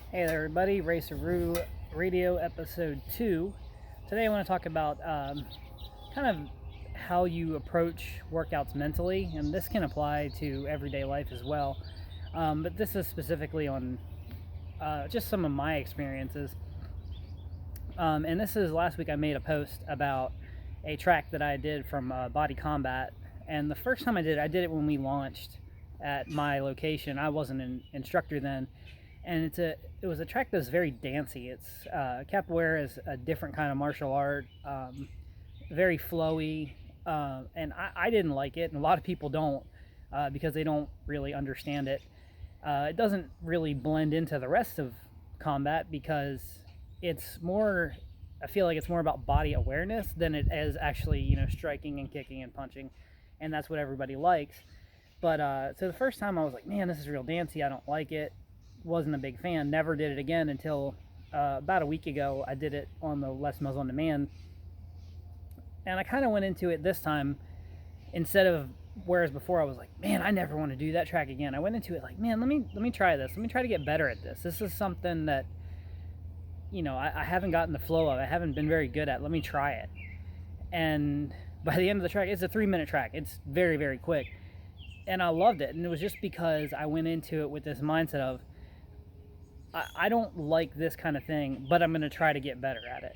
Hey there, everybody. Raceroo Radio Episode 2. Today, I want to talk about kind of how you approach workouts mentally, and this can apply to everyday life as well. But this is specifically on just some of my experiences. And this is last week I made a post about a track that I did from Body Combat. And the first time I did it when we launched at my location. I wasn't an instructor then, and it was a track that's very dancey. It's capoeira is a different kind of martial art, very flowy, and I didn't like it, and a lot of people don't because they don't really understand it. It doesn't really blend into the rest of combat because it's more. I feel like it's more about body awareness than it is actually striking and kicking and punching, and that's what everybody likes. But so the first time I was like, man, this is real dancey. I don't like it. Wasn't a big fan. Never did it again until about a week ago. I did it on the Les Mills On Demand, and I kind of went into it this time instead of whereas before I was like, man, I never want to do that track again. I went into it like, man, let me try this. Let me try to get better at this. This is something that I haven't gotten the flow of. I haven't been very good at. Let me try it. And by the end of the track, it's a 3-minute track. It's very, very quick. And I loved it. And it was just because I went into it with this mindset of, I don't like this kind of thing, but I'm going to try to get better at it.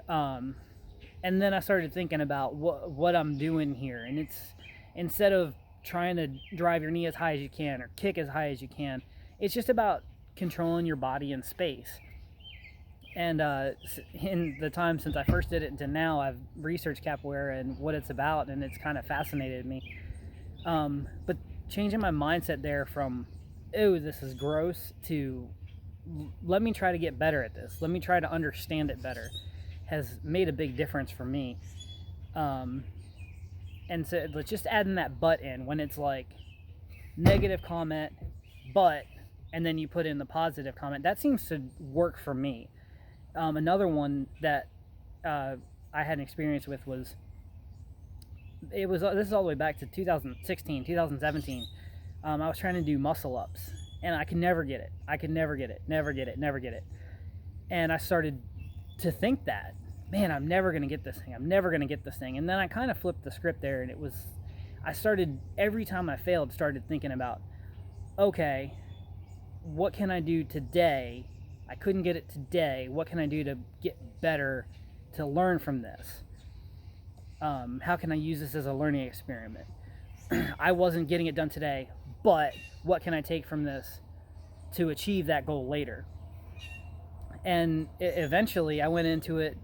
And then I started thinking about what I'm doing here. And it's, instead of trying to drive your knee as high as you can or kick as high as you can, it's just about controlling your body in space. And in the time since I first did it to now, I've researched capoeira and what it's about, and it's kind of fascinated me. But changing my mindset there from, oh, this is gross, to let me try to get better at this. Let me try to understand it better has made a big difference for me. And so let's just adding that but in when it's like negative comment, but, and then you put in the positive comment. That seems to work for me. Another one that I had an experience with was, this is all the way back to 2016, 2017. I was trying to do muscle ups, and I could never get it. Never get it. And I started to think that, man, I'm never going to get this thing. And then I kind of flipped the script there, and I started, every time I failed, started thinking about, okay, what can I do today? I couldn't get it today. What can I do to get better, to learn from this? How can I use this as a learning experiment? I wasn't getting it done today, but what can I take from this to achieve that goal later? And eventually I went into it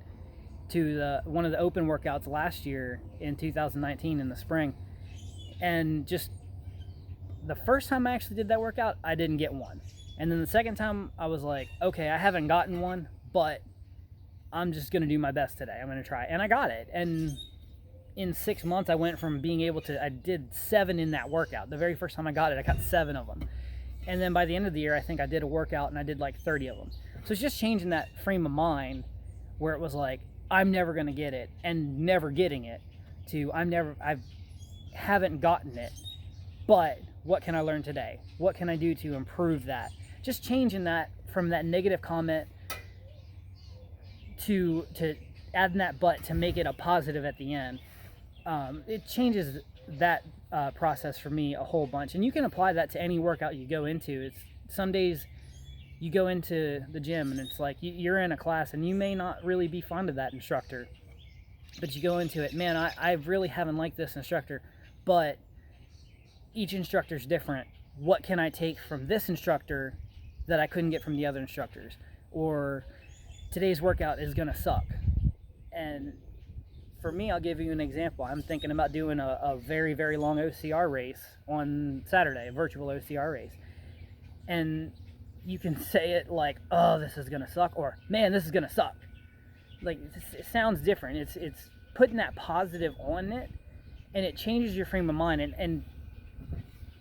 to one of the open workouts last year in 2019 in the spring. And just the first time I actually did that workout, I didn't get one. And then the second time I was like, okay, I haven't gotten one, but I'm just going to do my best today. I'm going to try. And I got it. And in 6 months, I went from being able to, I did 7 in that workout. The very first time I got it, I got 7 of them. And then by the end of the year, I think I did a workout and I did like 30 of them. So it's just changing that frame of mind where it was like, I'm never going to get it, and never getting it, to I haven't gotten it, but what can I learn today? What can I do to improve that? Just changing that from that negative comment to adding that but to make it a positive at the end. It changes that process for me a whole bunch. And you can apply that to any workout you go into. It's some days you go into the gym and it's like you're in a class and you may not really be fond of that instructor, but you go into it, man, I really haven't liked this instructor, but each instructor's different. What can I take from this instructor that I couldn't get from the other instructors? Or today's workout is going to suck. And for me, I'll give you an example. I'm thinking about doing a very, very long OCR race on Saturday, a virtual OCR race. And you can say it like, oh, this is going to suck, or man, this is going to suck. Like, it sounds different. It's putting that positive on it, and it changes your frame of mind. And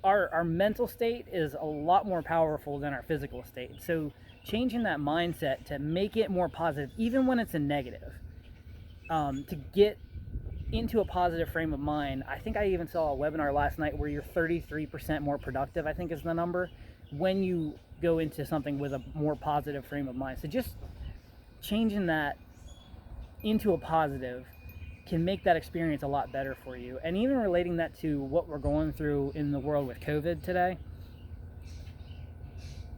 our mental state is a lot more powerful than our physical state. So changing that mindset to make it more positive, even when it's a negative, to get into a positive frame of mind. I think I even saw a webinar last night where you're 33% more productive, I think is the number, when you go into something with a more positive frame of mind. So just changing that into a positive can make that experience a lot better for you. And even relating that to what we're going through in the world with COVID today,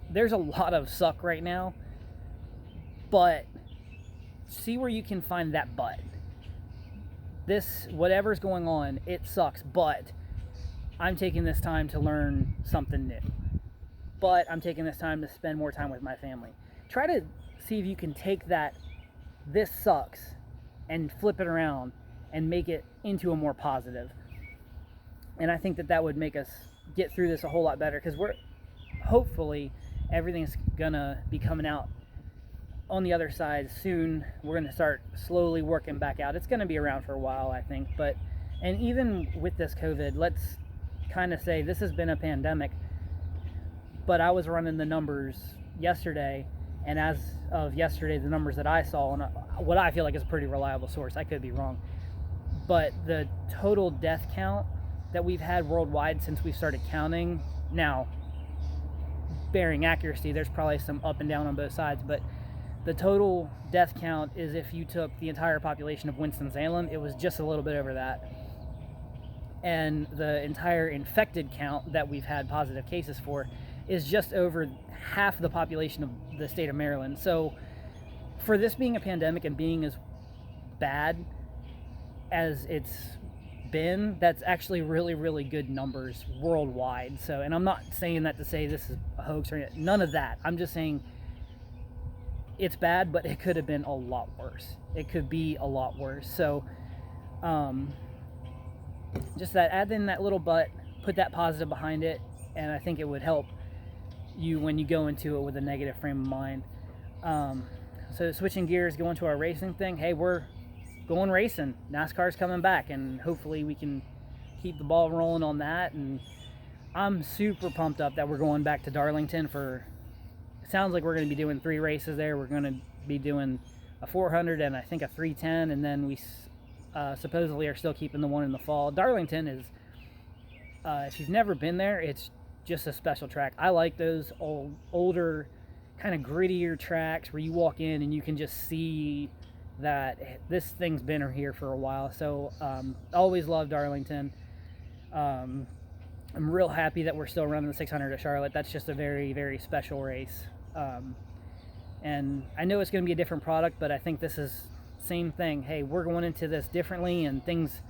there's a lot of suck right now, but see where you can find that but. This, whatever's going on, it sucks, but I'm taking this time to learn something new. But I'm taking this time to spend more time with my family. Try to see if you can take that, this sucks, and flip it around and make it into a more positive. And I think that that would make us get through this a whole lot better, because we're hopefully everything's gonna be coming out on the other side soon. We're gonna start slowly working back out. It's gonna be around for a while, I think. But, and even with this COVID, let's kind of say this has been a pandemic, but I was running the numbers yesterday, and as of yesterday, the numbers that I saw, and what I feel like is a pretty reliable source, I could be wrong, but the total death count that we've had worldwide since we started counting, now bearing accuracy, there's probably some up and down on both sides, but the total death count is, if you took the entire population of Winston-Salem, it was just a little bit over that. And the entire infected count that we've had positive cases for is just over half the population of the state of Maryland. So for this being a pandemic and being as bad as it's been, that's actually really, really good numbers worldwide. So, and I'm not saying that to say this is a hoax or anything, none of that. I'm just saying it's bad, but it could have been a lot worse. It could be a lot worse. So just that, add in that little but, put that positive behind it, and I think it would help you when you go into it with a negative frame of mind. So switching gears, going to our racing thing. Hey, we're going racing. NASCAR's coming back, and hopefully we can keep the ball rolling on that. And I'm super pumped up that we're going back to Darlington for, it sounds like we're going to be doing 3 races there. We're going to be doing a 400 and I think a 310, and then we supposedly are still keeping the one in the fall. Darlington is, if you've never been there, it's just a special track. I like those older, kind of grittier tracks where you walk in and you can just see that this thing's been here for a while. So always love Darlington. I'm real happy that we're still running the 600 at Charlotte. That's just a very, very special race. And I know it's going to be a different product, but I think this is same thing. Hey, we're going into this differently, and things,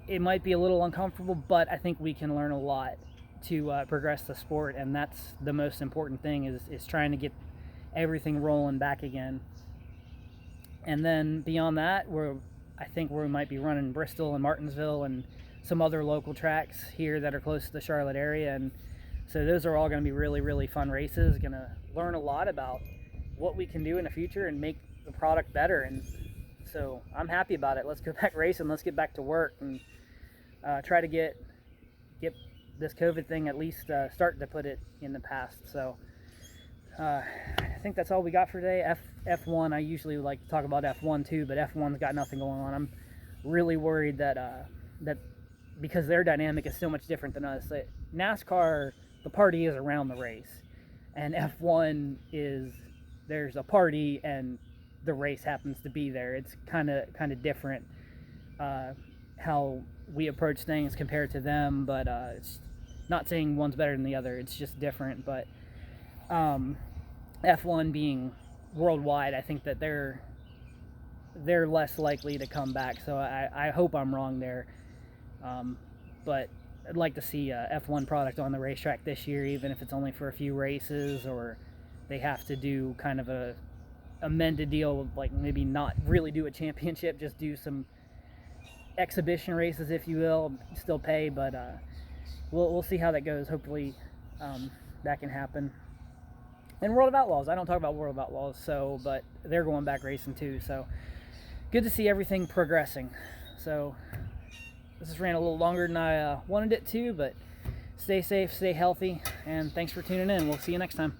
it might be a little uncomfortable, but I think we can learn a lot to progress the sport, and that's the most important thing, is trying to get everything rolling back again. And then beyond that, I think we might be running Bristol and Martinsville and some other local tracks here that are close to the Charlotte area, and so those are all going to be really, really fun races. Going to learn a lot about what we can do in the future and make the product better, and so I'm happy about it. Let's go back racing. Let's get back to work and try to get this COVID thing at least start to put it in the past. So I think that's all we got for today. F1, I usually like to talk about F1 too, but F1's got nothing going on. I'm really worried that because their dynamic is so much different than us. NASCAR, the party is around the race, and F1 is, there's a party and the race happens to be there. It's kind of different how we approach things compared to them, but it's not saying one's better than the other. It's just different. But F1 being worldwide, I think that they're less likely to come back. So I hope I'm wrong there. But I'd like to see a F1 product on the racetrack this year, even if it's only for a few races, or they have to do kind of a amended deal, like maybe not really do a championship, just do some exhibition races, if you will, still pay, but we'll see how that goes. Hopefully that can happen. And World of Outlaws, I don't talk about World of Outlaws, so, but they're going back racing too, so good to see everything progressing. So this has ran a little longer than I wanted it to, but stay safe, stay healthy, and thanks for tuning in. We'll see you next time.